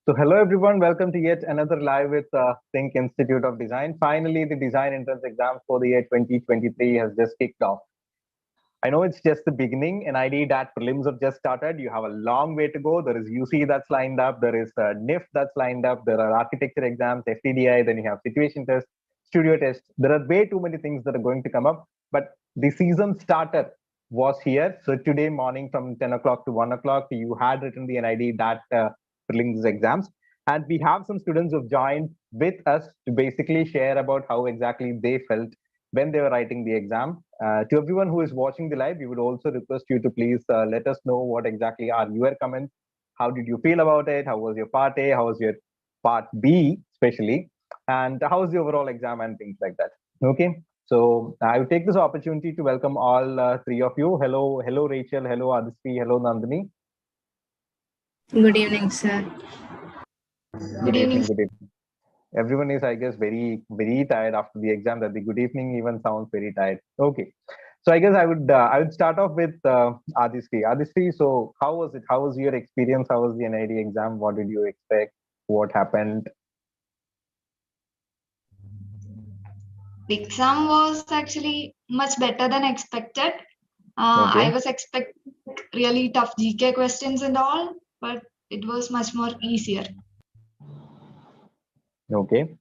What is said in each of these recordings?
So hello everyone, welcome to yet another live with THiNC Institute of Design. Finally, the design entrance exam for the year 2023 has just kicked off. I know it's just the beginning, and ID that prelims have just started. You have a long way to go. There is UC that's lined up. There is NIF that's lined up. There are architecture exams, FTDI, then you have situation tests, studio tests. There are way too many things that are going to come up. But the season starter was here. So today morning from 10 o'clock to 1 o'clock, you had written the NID that prelims exams. And we have some students who've joined with us to basically share about how exactly they felt when they were writing the exam. To everyone who is watching the live, we would also request you to please let us know what exactly are your comments. How did you feel about it? How was your part A? How was your part B, especially? And how was the overall exam and things like that? Okay. So I will take this opportunity to welcome all three of you. Hello, Rachel. Hello, Adisri. Hello, Nandini. Good evening, sir. Good evening. Good evening. Everyone is, I guess, very tired after the exam. That the good evening even sounds very tired. Okay, so I guess I would start off with Adisri. Adisri, so how was it? How was your experience? How was the NID exam? What did you expect? What happened? The exam was actually much better than expected. Okay. I was expecting really tough GK questions and all, but it was much more easier. Okay.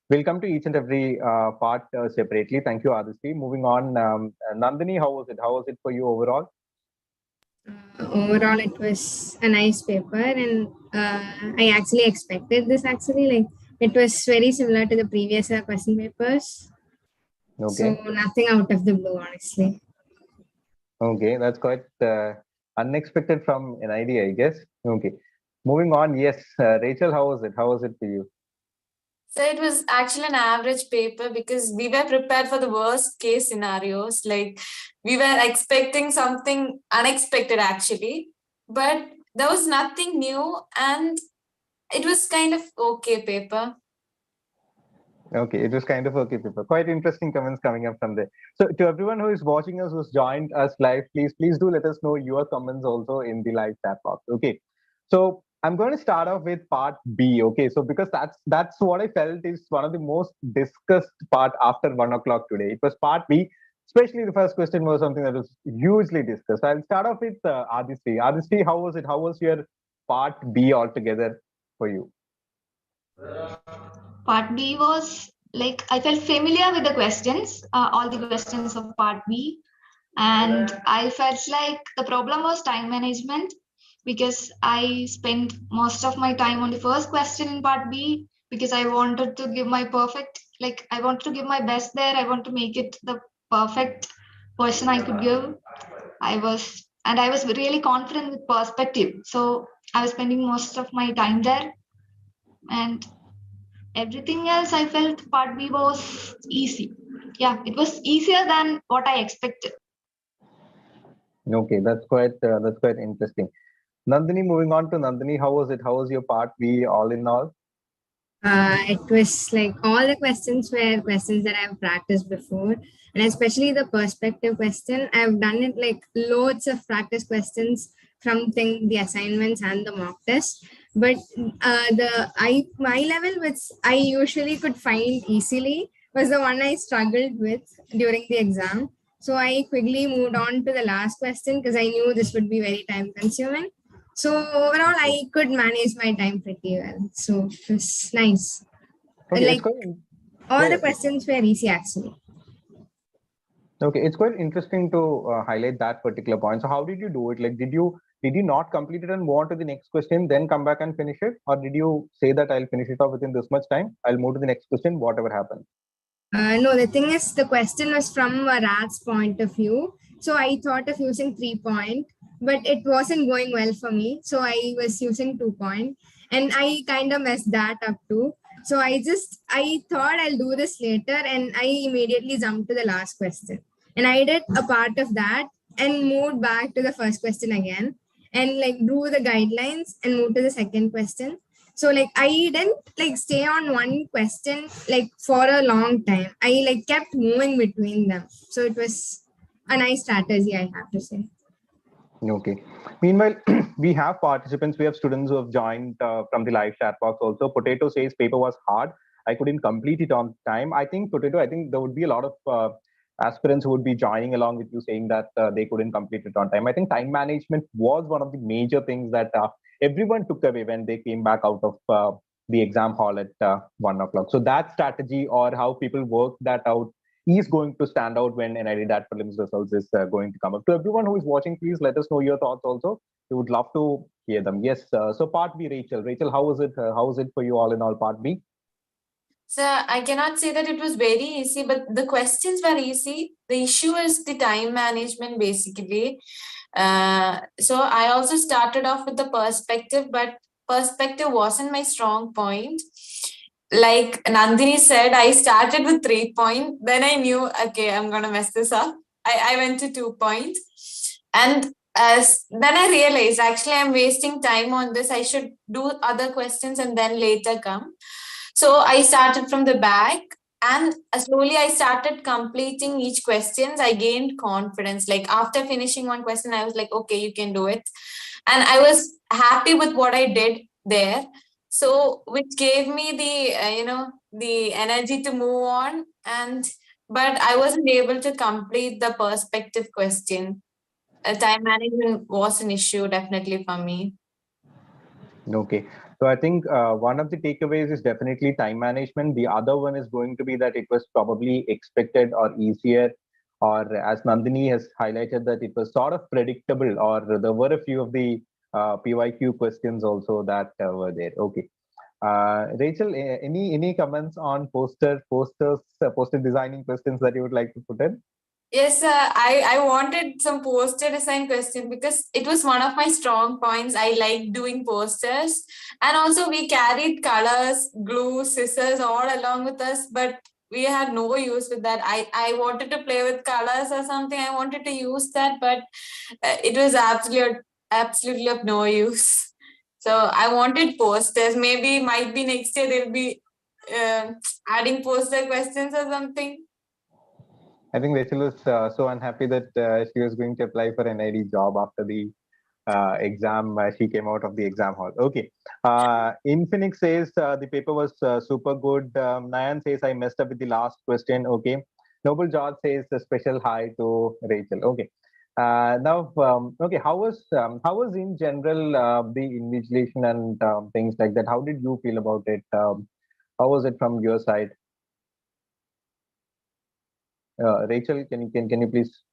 We'll come to each and every part separately. Thank you, Adisri. Moving on, Nandini, how was it? How was it for you overall? Overall, it was a nice paper, and I actually expected this. Like it was very similar to the previous question papers. Okay. So nothing out of the blue, honestly. Okay, that's quite unexpected from NID, I guess. Okay. Moving on, yes, Rachel, how was it? How was it for you? So it was actually an average paper because we were prepared for the worst case scenarios. Like we were expecting something unexpected actually, but there was nothing new and it was kind of okay paper. Okay, it was kind of okay paper. Quite interesting comments coming up from there. So to everyone who is watching us, who's joined us live, please do let us know your comments also in the live chat box. Okay. So I'm going to start off with part B. Okay. So because that's what I felt is one of the most discussed part after 1 o'clock today. It was part B. Especially the first question was something that was hugely discussed. I'll start off with Adisri. Adisri, how was it? How was your part B altogether for you? Part B was like I felt familiar with the questions, all the questions of part B. And I felt like the problem was time management because I spent most of my time on the first question in part B because I wanted to give my I wanted to give my best there. I want to make it the perfect version I could give. I was really confident with perspective. So I was spending most of my time there. And everything else, I felt part B was easy. Yeah, it was easier than what I expected. Okay, that's quite interesting. Nandini, moving on to Nandini, how was it? How was your part B all in all? It was like all the questions were questions that I've practiced before, and especially the perspective question. I've done it like loads of practice questions from the assignments and the mock test. But my level, which I usually could find easily, was the one I struggled with during the exam. So I quickly moved on to the last question because I knew this would be very time consuming. So overall, I could manage my time pretty well. So it was nice. Okay, Like all the questions were easy actually. Okay, it's quite interesting to highlight that particular point. So how did you do it? Like, did you not complete it and move on to the next question, then come back and finish it, or did you say that I'll finish it off within this much time? I'll move to the next question, whatever happens. No, the thing is, the question was from a rat's point of view. So I thought of using 3-point, but it wasn't going well for me. So I was using 2-point, and I kind of messed that up too. So I thought I'll do this later, and I immediately jumped to the last question. And I did a part of that and moved back to the first question again, and like drew the guidelines and moved to the second question. So like I didn't like stay on one question like for a long time. I like kept moving between them. So it was a nice strategy, I have to say. Okay. Meanwhile, we have participants, we have students who have joined from the live chat box also. Potato says paper was hard. I couldn't complete it on time. I think, Potato, I think there would be a lot of aspirants who would be joining along with you saying that they couldn't complete it on time. I think time management was one of the major things that everyone took away when they came back out of the exam hall at 1 o'clock. So that strategy or how people work that out is going to stand out when NID that prelims results is going to come up. To everyone who is watching, please let us know your thoughts also. We would love to hear them. Yes. So part B, Rachel. Rachel, how was it? How was it for you all in all? Part B. So I cannot say that it was very easy, but the questions were easy. The issue is the time management, basically. So I also started off with the perspective, but perspective wasn't my strong point. Like Nandini said, I started with 3 points. Then I knew, okay, I'm gonna mess this up. I went to 2 points, and then I realized actually I'm wasting time on this. I should do other questions and then later come. So I started from the back, and slowly I started completing each questions. I gained confidence. Like after finishing one question, I was like, okay, you can do it. And I was happy with what I did there. So which gave me the energy to move on. But I wasn't able to complete the perspective question. Time management was an issue definitely for me. Okay. So I think one of the takeaways is definitely time management. The other one is going to be that it was probably expected or easier, or as Nandini has highlighted, that it was sort of predictable, or there were a few of the PYQ questions also that were there. Okay. Rachel, any comments on poster designing questions that you would like to put in? Yes, I wanted some poster design question because it was one of my strong points. I like doing posters, and also we carried colors, glue, scissors all along with us, but we had no use with that. I wanted to play with colors or something. I wanted to use that, but it was absolutely of no use. So I wanted posters. Maybe might be next year they'll be adding poster questions or something. I think Rachel was so unhappy that she was going to apply for an ID job after the exam. She came out of the exam hall. Okay. Infinix says the paper was super good. Nayan says I messed up with the last question. Okay. Noble George says a special hi to Rachel. Okay. Now, okay. How was in general the invigilation and things like that? How did you feel about it? How was it from your side? Rachel, can you please?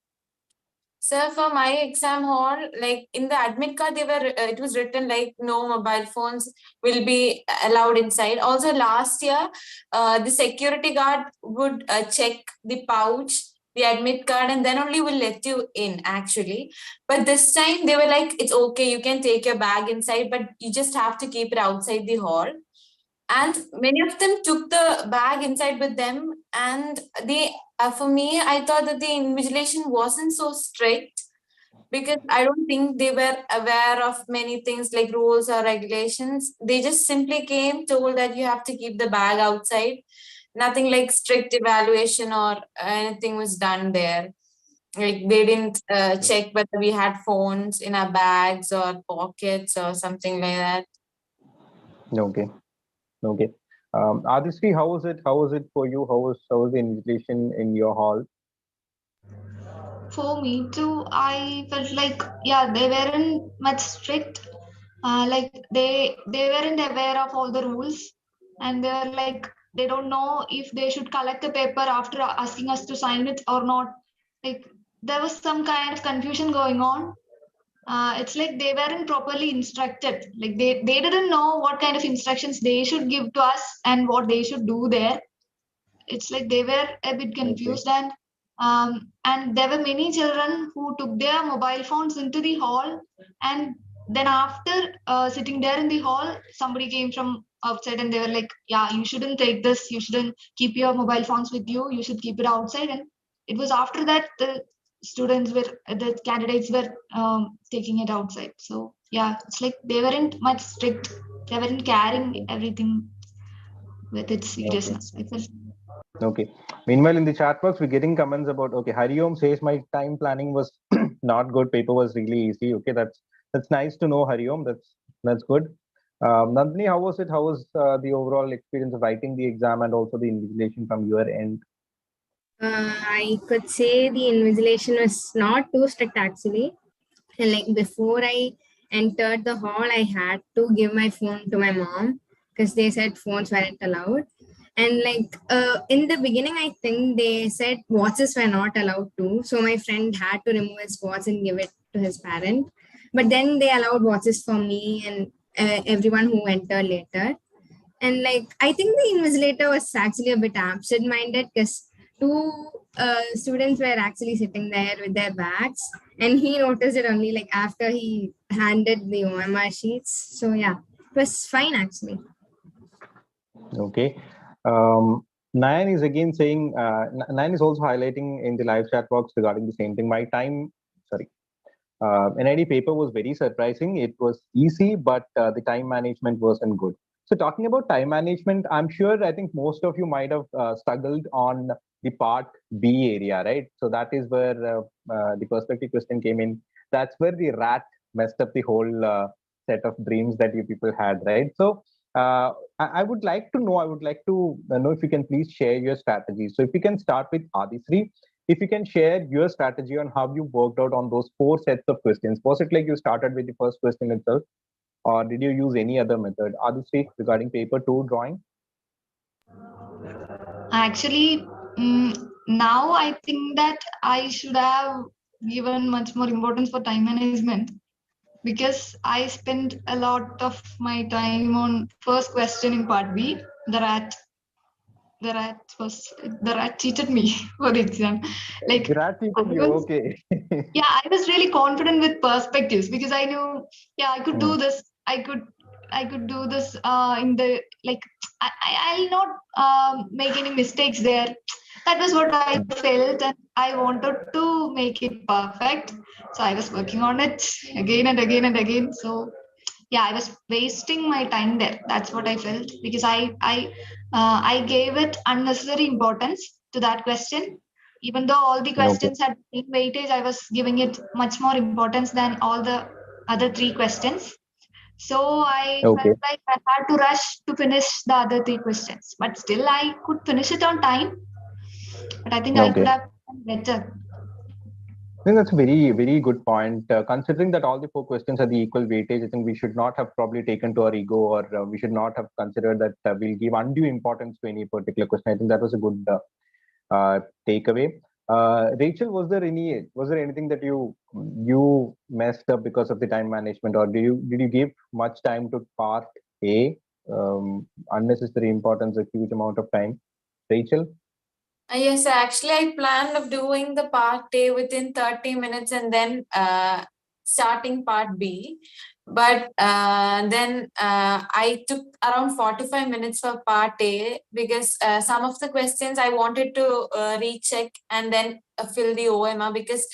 So for my exam hall, like in the admit card, it was written like no mobile phones will be allowed inside. Also last year, the security guard would check the pouch, the admit card, and then only will let you in actually. But this time they were like, it's okay, you can take your bag inside, but you just have to keep it outside the hall. And many of them took the bag inside with them, and for me, I thought that the invigilation wasn't so strict because I don't think they were aware of many things like rules or regulations. They just simply came, told that you have to keep the bag outside. Nothing like strict evaluation or anything was done there. Like they didn't check whether we had phones in our bags or pockets or something like that. Okay. Okay. Adishri, how was it? How was it for you? How was the invigilation in your hall? For me too, I felt like yeah, they weren't much strict. Like they weren't aware of all the rules, and they were like they don't know if they should collect the paper after asking us to sign it or not. Like there was some kind of confusion going on. It's like they weren't properly instructed. Like they didn't know what kind of instructions they should give to us and what they should do there. It's like they were a bit Okay. confused, and there were many children who took their mobile phones into the hall, and then after sitting there in the hall, somebody came from outside and they were like, yeah, you shouldn't take this, you shouldn't keep your mobile phones with you, you should keep it outside. And it was after that the candidates were taking it outside. So yeah, it's like they weren't much strict, they weren't carrying everything with its Okay. seriousness, I felt. Okay. Meanwhile, in the chat box, we're getting comments about, okay, Hariom says my time planning was not good. Paper was really easy. Okay, that's nice to know, Hariom. That's good. Nandini, how was it? How was the overall experience of writing the exam and also the invigilation from your end? I could say the invigilation was not too strict actually. And like before I entered the hall, I had to give my phone to my mom because they said phones weren't allowed. And like in the beginning, I think they said watches were not allowed too. So my friend had to remove his watch and give it to his parent. But then they allowed watches for me and everyone who entered later. And like I think the invigilator was actually a bit absent-minded because two students were actually sitting there with their bags, and he noticed it only like after he handed the OMR sheets. So yeah, it was fine actually. Okay. Nayan is again saying, Nayan is also highlighting in the live chat box regarding the same thing. My time, sorry, NID paper was very surprising. It was easy, but the time management wasn't good. So talking about time management, I'm sure I think most of you might have struggled on the part B area, right? So that is where the perspective question came in. That's where the rat messed up the whole set of dreams that you people had, right? So I would like to know, know if you can please share your strategy. So if you can start with Adisri, if you can share your strategy on how you worked out on those 4 sets of questions. Was it like you started with the first question itself, or did you use any other method? Adisri, regarding paper 2 drawing? Actually, now I think that I should have given much more importance for time management, because I spent a lot of my time on first question in part B. The rat cheated me for the exam. Like, The rat cheated you, okay. yeah, I was really confident with perspectives because I knew, yeah, I could do this. I could do this in the, like, I'll not make any mistakes there. That was what I felt, and I wanted to make it perfect. So I was working on it again and again and again. So yeah, I was wasting my time there. That's what I felt, because I gave it unnecessary importance to that question. Even though all the questions had same weightage, I was giving it much more importance than all the other 3 questions. So I felt like I had to rush to finish the other 3 questions, but still I could finish it on time. But I think I could have done better. I think that's a very, very good point. Considering that all the 4 questions are the equal weightage, I think we should not have probably taken to our ego, or we should not have considered that we'll give undue importance to any particular question. I think that was a good takeaway. Rachel, was there anything that you messed up because of the time management, or did you give much time to part A? Unnecessary importance, a huge amount of time. Rachel? Yes, actually, I planned of doing the part A within 30 minutes and then starting part B. But then I took around 45 minutes for part A because some of the questions I wanted to recheck and then fill the OMR, because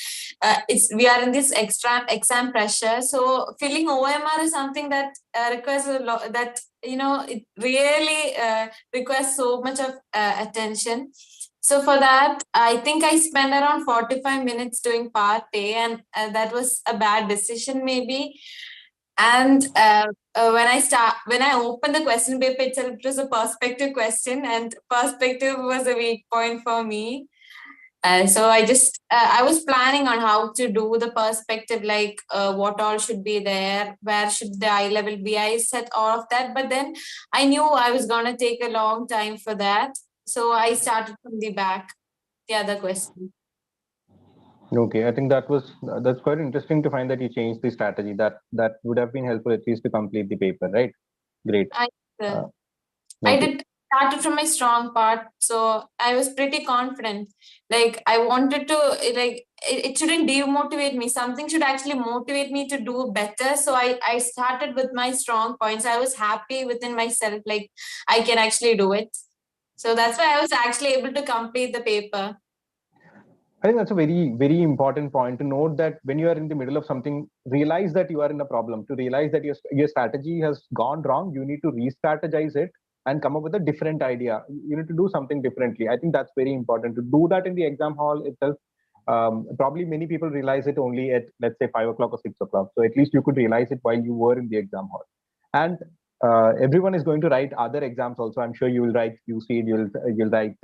we are in this extra exam pressure. So filling OMR is something that requires a lot, that it really requires so much of attention. So for that, I think I spent around 45 minutes doing part A, and that was a bad decision maybe. And when I opened the question paper itself, it was a perspective question, and perspective was a weak point for me. So I was planning on how to do the perspective, like what all should be there, where should the eye level be. I set all of that, but then I knew I was going to take a long time for that. So I started from the back, the other question. Okay, I think that's quite interesting to find that you changed the strategy. That would have been helpful at least to complete the paper, right? Great. I did started from my strong part, so I was pretty confident. Like I wanted to, like it shouldn't demotivate me. Something should actually motivate me to do better. So I started with my strong points. I was happy within myself, like I can actually do it. So that's why I was actually able to complete the paper. I think that's a very, very important point to note, that when you are in the middle of something, realize that you are in a problem. To realize that your strategy has gone wrong, you need to re-strategize it and come up with a different idea. You need to do something differently. I think that's very important. To do that in the exam hall itself Probably many people realize it only at, let's say, 5 o'clock or 6 o'clock. So at least you could realize it while you were in the exam hall. And everyone is going to write other exams also. I'm sure you will write QC, you'll write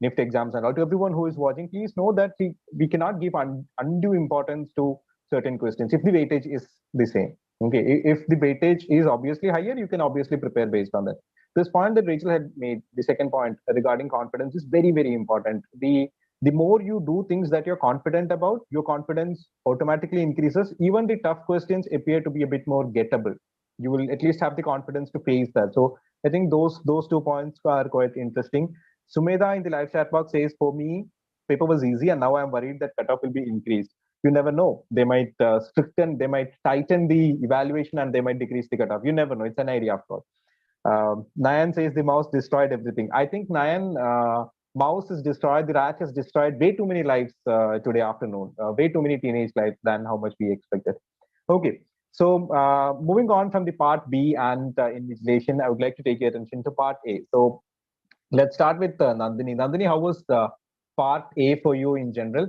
NIFT exams and all. To everyone who is watching, please know that we cannot give undue importance to certain questions if the weightage is the same. Okay, if the weightage is obviously higher, you can obviously prepare based on that. This point that Rachel had made, the second point regarding confidence, is very, very important. The more you do things that you're confident about, your confidence automatically increases. Even the tough questions appear to be a bit more gettable. You will at least have the confidence to face that. So I think those 2 points are quite interesting. Sumedha in the live chat box says, for me, paper was easy, and now I'm worried that cutoff will be increased. You never know. They might they might tighten the evaluation, and they might decrease the cutoff. You never know. It's an idea, of course. Nayan says the mouse destroyed everything. I think Nayan, mouse is destroyed. The rat has destroyed way too many lives today afternoon. Way too many teenage lives than how much we expected. Okay. So moving on from the part B and invigilation, I would like to take your attention to part A. So let's start with Nandini. Nandini, how was part A for you in general?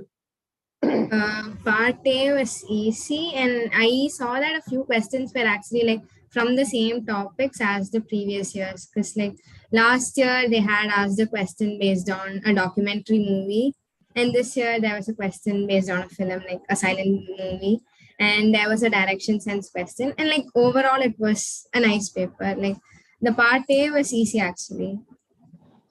Part A was easy, and I saw that a few questions were actually like from the same topics as the previous years. Because like last year they had asked a question based on a documentary movie, and this year there was a question based on a film, like a silent movie, and there was a direction sense question. And like overall, it was a nice paper. Like the part A was easy actually.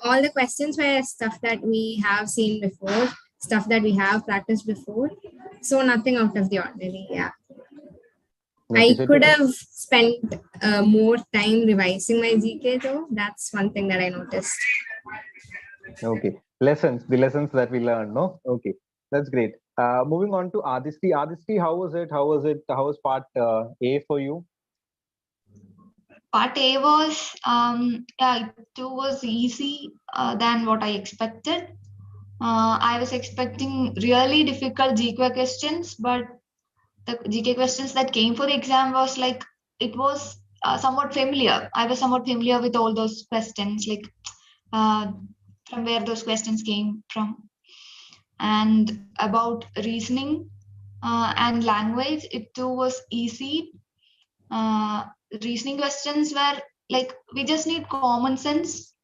All the questions were stuff that we have seen before, stuff that we have practiced before. So nothing out of the ordinary. Yeah. I could have spent more time revising my GK though. That's one thing that I noticed. Okay. The lessons that we learned, no? Okay. That's great. Moving on to Adishti. Adishti, how was it? How was part A for you? Part A was, yeah, it too was easy than what I expected. I was expecting really difficult GK questions, but the GK questions that came for the exam was like, it was somewhat familiar. I was somewhat familiar with all those questions, like from where those questions came from. And about reasoning and language, it too was easy. Reasoning questions were like, we just need common sense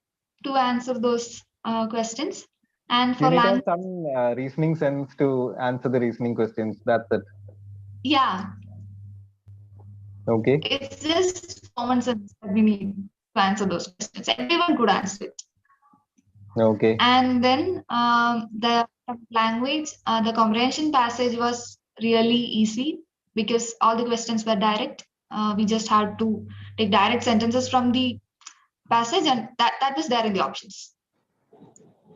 to answer those questions. And for you need language, some reasoning sense to answer the reasoning questions. That's it. Yeah. Okay. It's just common sense that we need to answer those questions. Everyone could answer it. Okay. And then the language, the comprehension passage was really easy because all the questions were direct. We just had to take direct sentences from the passage, and that was there in the options.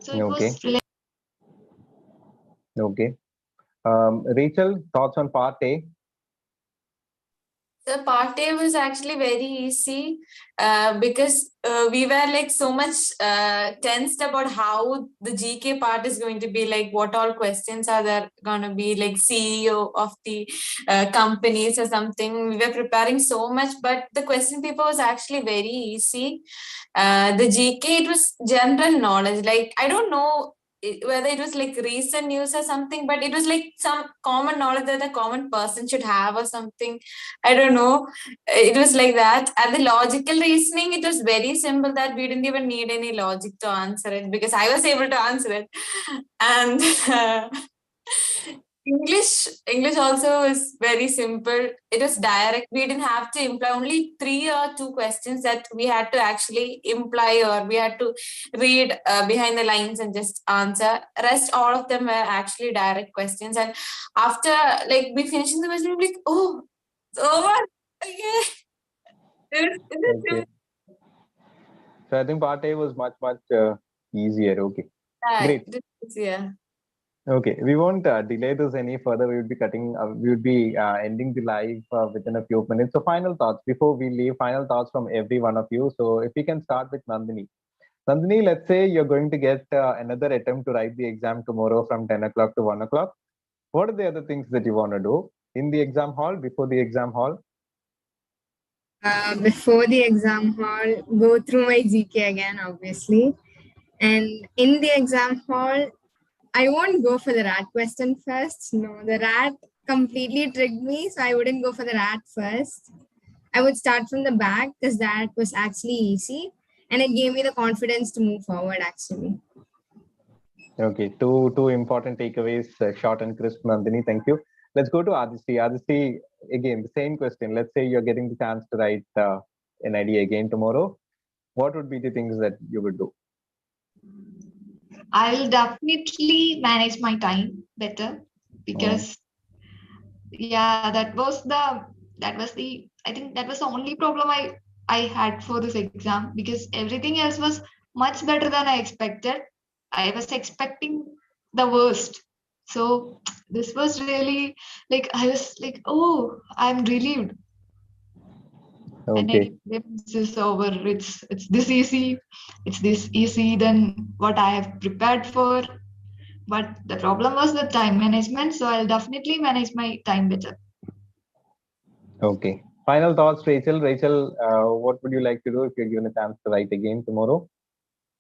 So it was really. Okay. Rachel, thoughts on part A? The part A was actually very easy because we were like so much tensed about how the GK part is going to be, like what all questions are there going to be, like CEO of the companies or something. We were preparing so much, but the question paper was actually very easy. The GK, it was general knowledge. Like, I don't know whether it was like recent news or something, but it was like some common knowledge that a common person should have or something. I don't know. It was like that. And the logical reasoning, it was very simple that we didn't even need any logic to answer it because I was able to answer it. And English also is very simple. It was direct. We didn't have to imply, only 3 or 2 questions that we had to actually imply, or we had to read behind the lines and just answer. Rest, all of them were actually direct questions. And after like we finishing the question, we were like, oh, it's over. Okay. Okay. So I think part A was much easier. Okay. Great. Yeah. Okay, we won't delay this any further. We would be we would be ending the live within a few minutes. So final thoughts before we leave, final thoughts from every one of you. So if we can start with Nandini. Nandini, let's say you're going to get another attempt to write the exam tomorrow from 10 o'clock to 1 o'clock. What are the other things that you want to do in the exam hall, before the exam hall? Before the exam hall, go through my GK again, obviously. And in the exam hall, I won't go for the rat question first. No, the rat completely tricked me, so I wouldn't go for the rat first. I would start from the back because that was actually easy, and it gave me the confidence to move forward actually. Okay, two important takeaways, short and crisp, Nandini. Thank you. Let's go to Aditi. Aditi, again, the same question. Let's say you're getting the chance to write an idea again tomorrow. What would be the things that you would do? I'll definitely manage my time better because yeah, I think that was the only problem I had for this exam because everything else was much better than I expected. I was expecting the worst. So this was really like I was like, oh, I'm relieved. And Okay. this is over. It's this easy. It's this easy than what I have prepared for. But the problem was the time management. So I'll definitely manage my time better. Okay. Final thoughts, Rachel. Rachel, what would you like to do if you're given a chance to write again tomorrow?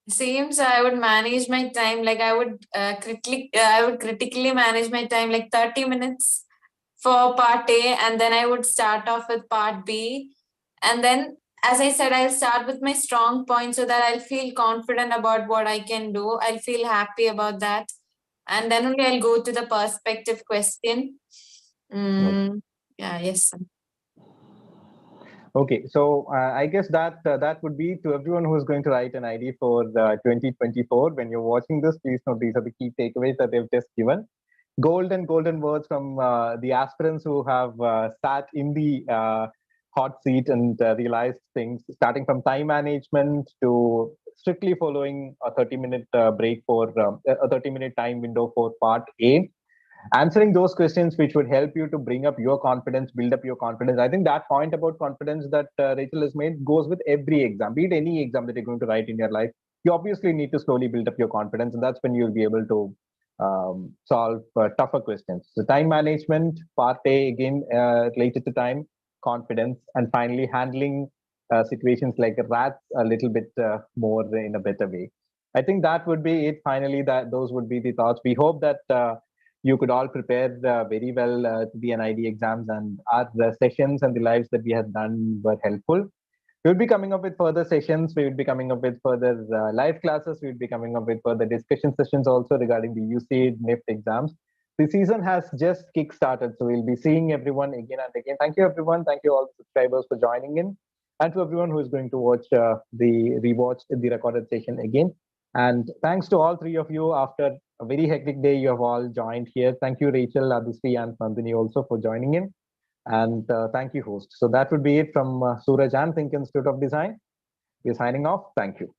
Same, so I would manage my time. Like I would critically manage my time, like 30 minutes for part A, and then I would start off with part B. And then, as I said, I'll start with my strong points so that I'll feel confident about what I can do. I'll feel happy about that. And then only I'll go to the perspective question. Yeah, yes. Okay, so I guess that would be to everyone who is going to write an ID for 2024. When you're watching this, please note these are the key takeaways that they've just given. Golden words from the aspirants who have sat in the hot seat and realized things, starting from time management to strictly following a 30-minute break for a 30-minute time window for part A. Answering those questions which would help you to bring up your confidence, build up your confidence. I think that point about confidence that Rachel has made goes with every exam, be it any exam that you're going to write in your life. You obviously need to slowly build up your confidence, and that's when you'll be able to solve tougher questions. So time management, part A, again, related to time, confidence, and finally handling situations like rats a little bit more in a better way. I think that would be it. Finally, that those would be the thoughts. We hope that you could all prepare very well to the NID exams, and our sessions and the lives that we had done were helpful. We would be coming up with further sessions. We would be coming up with further live classes. We would be coming up with further discussion sessions also regarding the UC NIFT exams. The season has just kick-started, so we'll be seeing everyone again and again. Thank you, everyone. Thank you all the subscribers for joining in, and to everyone who is going to watch the recorded session again. And thanks to all three of you. After a very hectic day, you have all joined here. Thank you, Rachel, Aditi, and Nandini also for joining in. And thank you, host. So that would be it from Suraj and THiNC Institute of Design. We're signing off. Thank you.